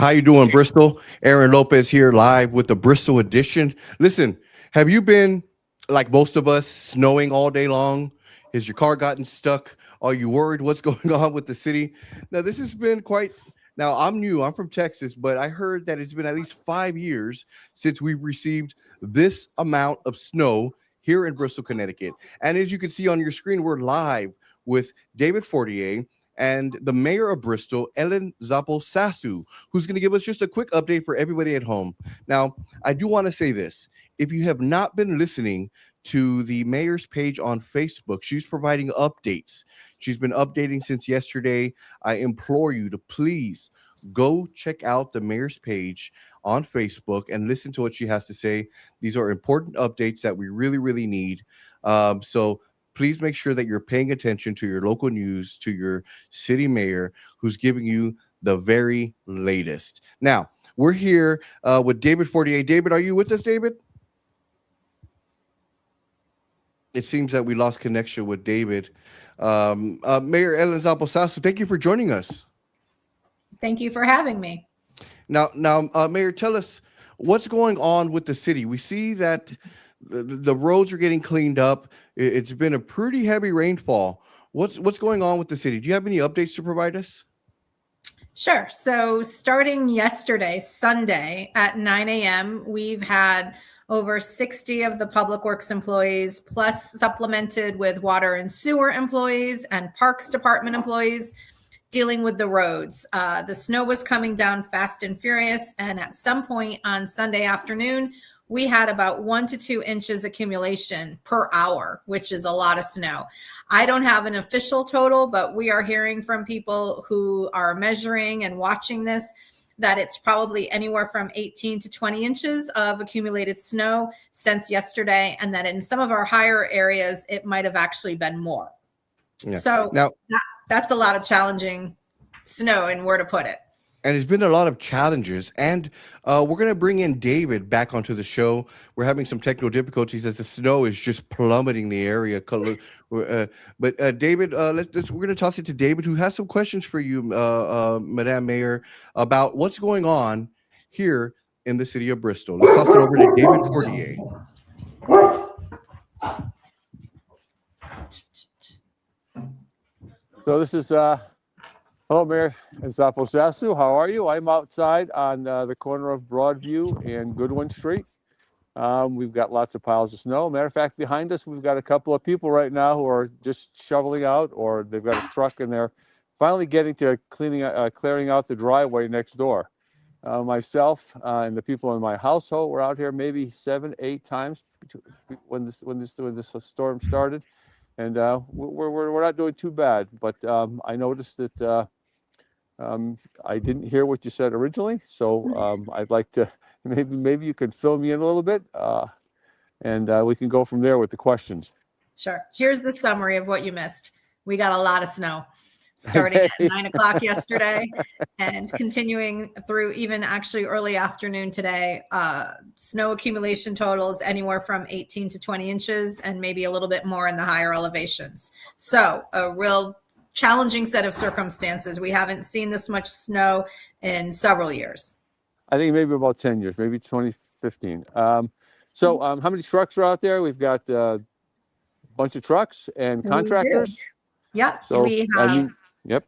How you doing, Bristol? Aaron Lopez here, live with the Bristol edition. Listen, have you been like most of us, snowing all day long? Has your car gotten stuck? Are you worried what's going on with the city? Now, this has been quite. Now, I'm new. I'm from Texas, but I heard that it's been at least 5 years since we've received this amount of snow here in Bristol, Connecticut. And as you can see on your screen, we're live with David Fortier and the mayor of Bristol, Ellen Zoppo-Sassu, who's going to give us just a quick update for everybody at home. Now, I do want to say this. If you have not been listening to the mayor's page on Facebook, she's providing updates. She's been updating since yesterday. I implore you to please go check out the mayor's page on Facebook and listen to what she has to say. These are important updates that we really, really need. So please make sure that you're paying attention to your local news, to your city mayor, who's giving you the very latest. Now, we're here with David Fortier. David, are you with us, David? It seems that we lost connection with David. Mayor Ellen Zoppo-Sassu, thank you for joining us. Thank you for having me. Now, Mayor, tell us what's going on with the city. We see that the roads are getting cleaned up. It's been a pretty heavy rainfall. What's going on with the city? Do you have any updates to provide us? Sure. So starting yesterday, Sunday at 9 a.m., we've had over 60 of the public works employees, plus supplemented with water and sewer employees and parks department employees dealing with the roads. The snow was coming down fast and furious. And at some point on Sunday afternoon, we had about 1 to 2 inches accumulation per hour, which is a lot of snow. I don't have an official total, but we are hearing from people who are measuring and watching this that it's probably anywhere from 18 to 20 inches of accumulated snow since yesterday, and that in some of our higher areas, it might have actually been more. Yeah. So now, that's a lot of challenging snow and where to put it. And it's been a lot of challenges. And we're going to bring in David back onto the show. We're having some technical difficulties as the snow is just plummeting the area. But David, we're going to toss it to David, who has some questions for you, Madam Mayor, about what's going on here in the city of Bristol. Let's toss it over to David Fortier. So this is... Hello, Mayor Zoppo-Sassu. How are you? I'm outside on the corner of Broadview and Goodwin Street. We've got lots of piles of snow. Matter of fact, behind us, we've got a couple of people right now who are just shoveling out, or they've got a truck and they're finally getting to clearing out the driveway next door. Myself and the people in my household were out here maybe 7-8 times when this storm started. And we're not doing too bad, but I noticed that I didn't hear what you said originally, so I'd like to maybe you could fill me in a little bit, and we can go from there with the questions. Sure. Here's the summary of what you missed. We got a lot of snow starting at 9 o'clock yesterday and continuing through even actually early afternoon today. Snow accumulation totals anywhere from 18 to 20 inches and maybe a little bit more in the higher elevations. So a real challenging set of circumstances. We haven't seen this much snow in several years. I think maybe about 10 years, maybe 2015. How many trucks are out there? We've got a bunch of trucks and contractors. Yep. So we have... Yep.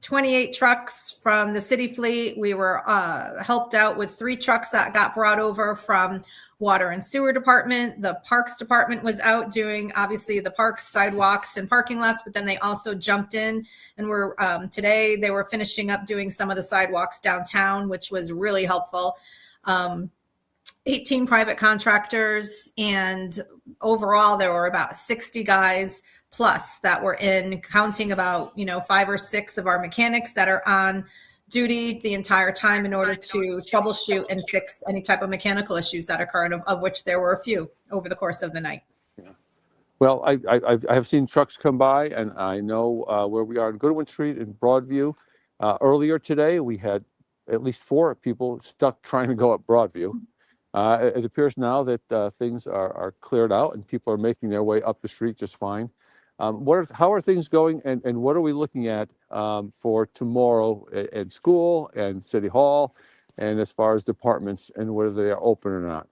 28 trucks from the city fleet. We were helped out with 3 trucks that got brought over from water and sewer department. The parks department was out doing obviously the parks, sidewalks and parking lots, but then they also jumped in and were today they were finishing up doing some of the sidewalks downtown, which was really helpful. 18 private contractors, and overall there were about 60 guys plus that were in, counting about 5 or 6 of our mechanics that are on duty the entire time in order to troubleshoot and fix any type of mechanical issues that occurred, of which there were a few over the course of the night. Yeah. Well, I have seen trucks come by, and I know where we are on Goodwin Street in Broadview. Earlier today, we had at least 4 people stuck trying to go up Broadview. It appears now that things are cleared out and people are making their way up the street just fine. How are things going, and what are we looking at for tomorrow at school and City Hall? and as far as departments and whether they are open or not?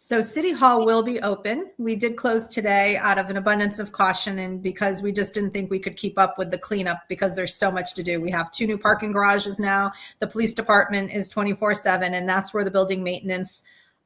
So City Hall will be open. We did close today out of an abundance of caution and because we just didn't think we could keep up with the cleanup because there's so much to do. We have 2 new parking garages now. The police department is 24/7, and that's where the building maintenance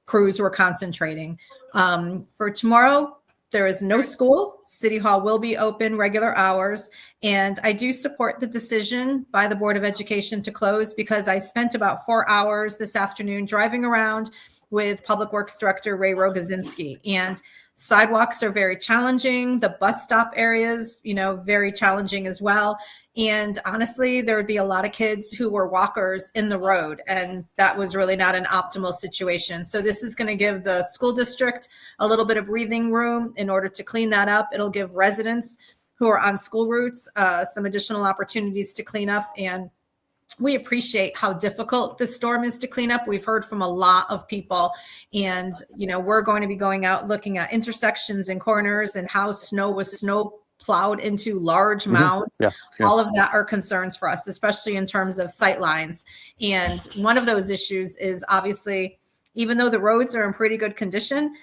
crews were concentrating. For tomorrow, there is no school. City Hall will be open regular hours. And I do support the decision by the Board of Education to close because I spent about 4 hours this afternoon driving around with Public Works Director Ray Rogozinski. And sidewalks are very challenging. The bus stop areas, very challenging as well. And honestly, there would be a lot of kids who were walkers in the road, and that was really not an optimal situation. So this is going to give the school district a little bit of breathing room in order to clean that up. It'll give residents who are on school routes some additional opportunities to clean up. And we appreciate how difficult this storm is to clean up. We've heard from a lot of people, and we're going to be going out looking at intersections and corners and how snow plowed into large mounds. Yeah. All of that are concerns for us, especially in terms of sight lines. And one of those issues is obviously, even though the roads are in pretty good condition,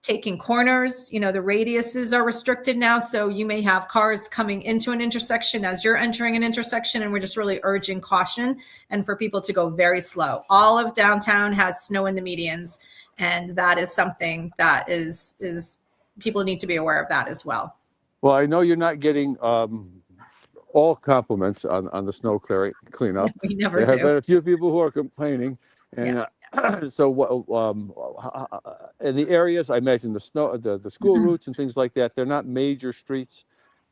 taking corners, the radiuses are restricted now. So you may have cars coming into an intersection as you're entering an intersection. And we're just really urging caution and for people to go very slow. All of downtown has snow in the medians. And that is something that is people need to be aware of that as well. Well, I know you're not getting all compliments on the snow cleanup. We never There have do. been a few people who are complaining. And so in the areas, I imagine the school routes and things like that, they're not major streets.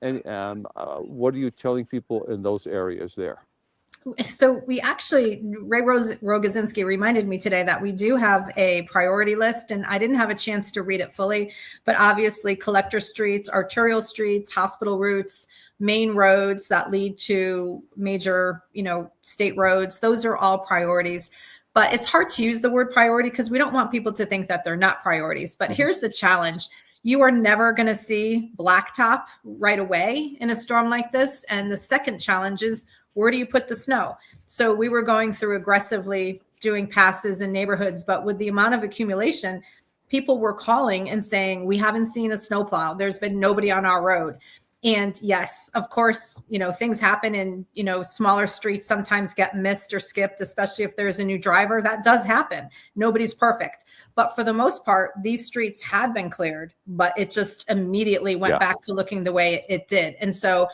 And what are you telling people in those areas there? So we actually, Ray Rogozinski reminded me today that we do have a priority list, and I didn't have a chance to read it fully, but obviously collector streets, arterial streets, hospital routes, main roads that lead to major, state roads, those are all priorities. But it's hard to use the word priority because we don't want people to think that they're not priorities. But here's the challenge. You are never going to see blacktop right away in a storm like this. And the second challenge is, where do you put the snow? So we were going through aggressively doing passes in neighborhoods, but with the amount of accumulation, people were calling and saying, we haven't seen a snowplow. There's been nobody on our road. And yes, of course, things happen in, smaller streets sometimes get missed or skipped, especially if there's a new driver. That does happen. Nobody's perfect. But for the most part, these streets had been cleared, but it just immediately went back to looking the way it did. And so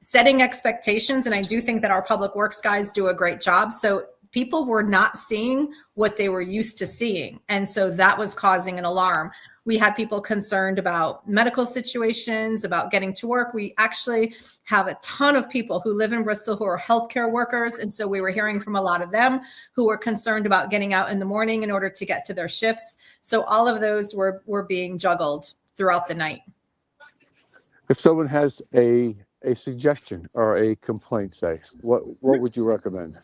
setting expectations, and I do think that our public works guys do a great job. So people were not seeing what they were used to seeing. And so that was causing an alarm. We had people concerned about medical situations, about getting to work. We actually have a ton of people who live in Bristol who are healthcare workers. And so we were hearing from a lot of them who were concerned about getting out in the morning in order to get to their shifts. So all of those were being juggled throughout the night. If someone has a suggestion or a complaint, say, what would you recommend?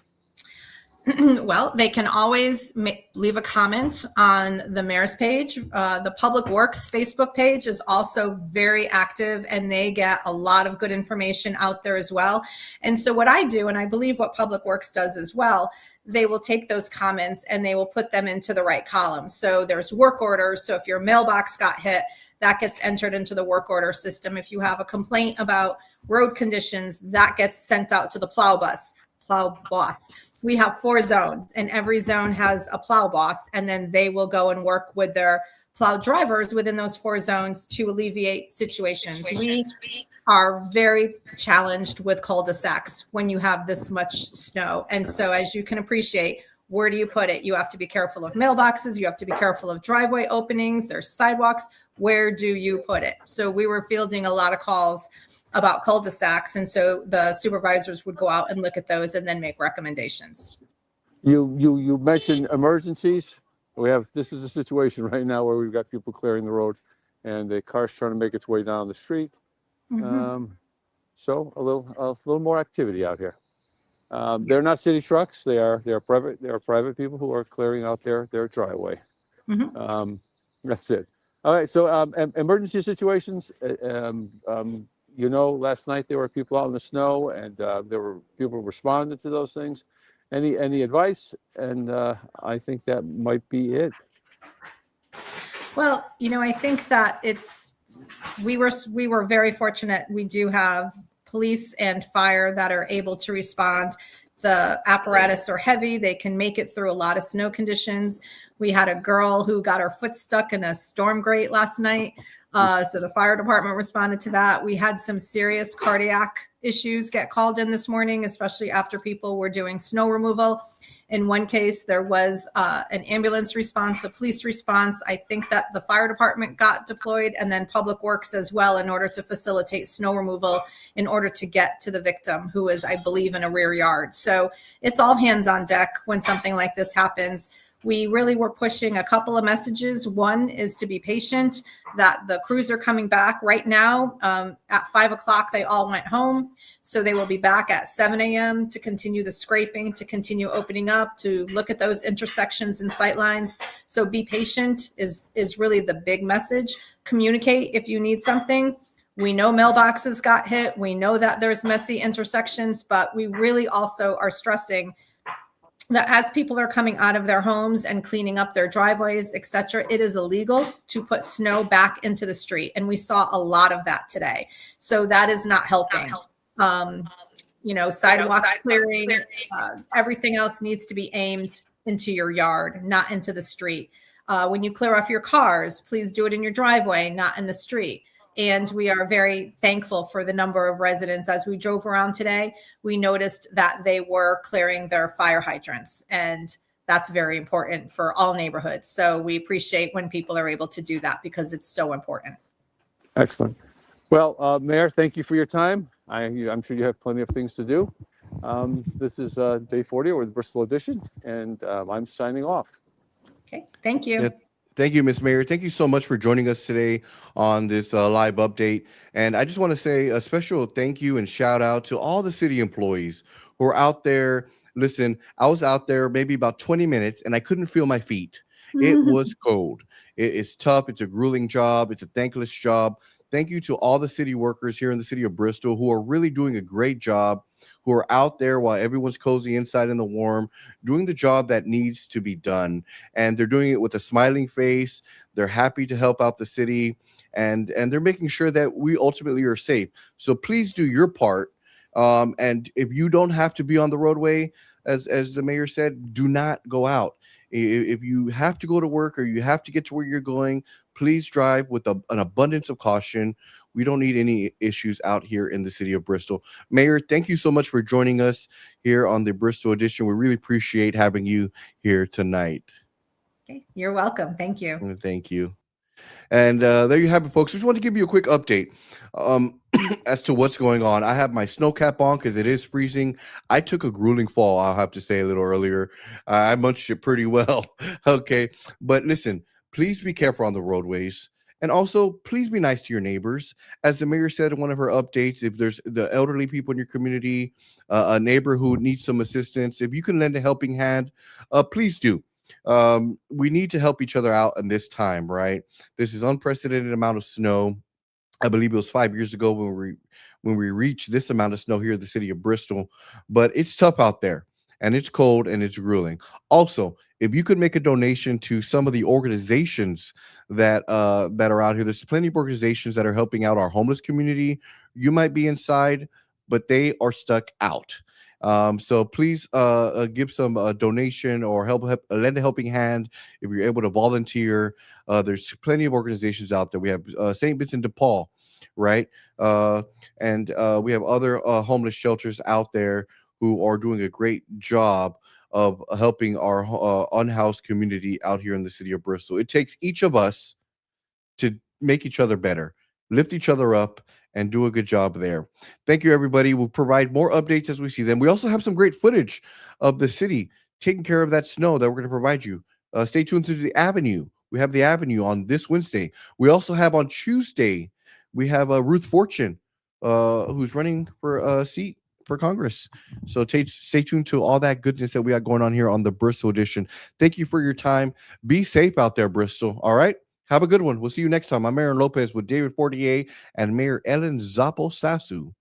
Well, they can always leave a comment on the mayor's page. The Public Works Facebook page is also very active, and they get a lot of good information out there as well. And so what I do, and I believe what Public Works does as well, they will take those comments and they will put them into the right column. So there's work orders. So if your mailbox got hit, that gets entered into the work order system. If you have a complaint about road conditions, that gets sent out to the plow boss. We have 4 zones, and every zone has a plow boss, and then they will go and work with their plow drivers within those 4 zones to alleviate situations. We are very challenged with cul-de-sacs when you have this much snow. And so as you can appreciate, where do you put it? You have to be careful of mailboxes. You have to be careful of driveway openings. There's sidewalks. Where do you put it? So we were fielding a lot of calls about cul-de-sacs. And so the supervisors would go out and look at those and then make recommendations. You mentioned emergencies. This is a situation right now where we've got people clearing the road and the car's trying to make its way down the street. So a little more activity out here. They're not city trucks. They are private people who are clearing out their driveway. That's it. All right. So emergency situations. Last night there were people out in the snow, and there were people responding to those things. any advice? And I think that might be it. Well, I think that we were very fortunate. We do have police and fire that are able to respond. The apparatus are heavy. They can make it through a lot of snow conditions. We had a girl who got her foot stuck in a storm grate last night. So the fire department responded to that. We had some serious cardiac issues get called in this morning, especially after people were doing snow removal. In one case, there was an ambulance response, a police response. I think that the fire department got deployed, and then Public Works as well, in order to facilitate snow removal in order to get to the victim, who is, I believe, in a rear yard. So it's all hands on deck when something like this happens. We really were pushing a couple of messages. One is to be patient, that the crews are coming back right now. At 5 o'clock, they all went home. So they will be back at 7 a.m. to continue the scraping, to continue opening up, to look at those intersections and sight lines. So be patient is really the big message. Communicate if you need something. We know mailboxes got hit. We know that there's messy intersections, but we really also are stressing that as people are coming out of their homes and cleaning up their driveways, et cetera, it is illegal to put snow back into the street. And we saw a lot of that today. So that is not helping. Sidewalk clearing, everything else needs to be aimed into your yard, not into the street. When you clear off your cars, please do it in your driveway, not in the street. And we are very thankful for the number of residents. As we drove around today, we noticed that they were clearing their fire hydrants, and that's very important for all neighborhoods. So we appreciate when people are able to do that, because it's so important. Excellent. Well, Mayor, thank you for your time. I'm sure you have plenty of things to do. This is day 40 with the Bristol edition, and I'm signing off. Okay, thank you. Yeah. Thank you, Ms. Mayor. Thank you so much for joining us today on this live update. And I just want to say a special thank you and shout out to all the city employees who are out there. Listen, I was out there maybe about 20 minutes and I couldn't feel my feet. It was cold. It's tough. It's a grueling job. It's a thankless job. Thank you to all the city workers here in the city of Bristol who are really doing a great job, who are out there while everyone's cozy inside in the warm, doing the job that needs to be done. And they're doing it with a smiling face. They're happy to help out the city, and they're making sure that we ultimately are safe. So please do your part. And if you don't have to be on the roadway, as the mayor said, do not go out. If you have to go to work or you have to get to where you're going, please drive with an abundance of caution. We don't need any issues out here in the city of Bristol. Mayor, thank you so much for joining us here on the Bristol edition. We really appreciate having you here tonight. Okay, you're welcome. Thank you. Thank you. And there you have it, folks. Just want to give you a quick update as to what's going on. I have my snow cap on because it is freezing. I took a grueling fall, I'll have to say, a little earlier. I munched it pretty well. Okay. But listen, please be careful on the roadways. And also, please be nice to your neighbors. As the mayor said in one of her updates, if there's the elderly people in your community, a neighbor who needs some assistance, if you can lend a helping hand, please do. We need to help each other out in this time, right? This is unprecedented amount of snow. I believe it was 5 years ago when we reached this amount of snow here in the city of Bristol, but it's tough out there and it's cold and it's grueling. Also, if you could make a donation to some of the organizations that are out here, there's plenty of organizations that are helping out our homeless community. You might be inside, but they are stuck out. So please give some donation or lend a helping hand if you're able to volunteer. There's plenty of organizations out there. We have St. Vincent de Paul, right? And we have other homeless shelters out there who are doing a great job of helping our unhoused community out here in the city of Bristol. It takes each of us to make each other better, lift each other up, and do a good job there. Thank you, everybody. We'll provide more updates as we see them. We also have some great footage of the city taking care of that snow that we're going to provide you. Stay tuned to the Avenue. We have the Avenue on this Wednesday. We also have on Tuesday, we have Ruth Fortune, who's running for a seat for Congress. So stay tuned to all that goodness that we got going on here on the Bristol edition. Thank you for your time. Be safe out there, Bristol. All right? Have a good one. We'll see you next time. I'm Aaron Lopez with David Fortier and Mayor Ellen Zoppo-Sassu.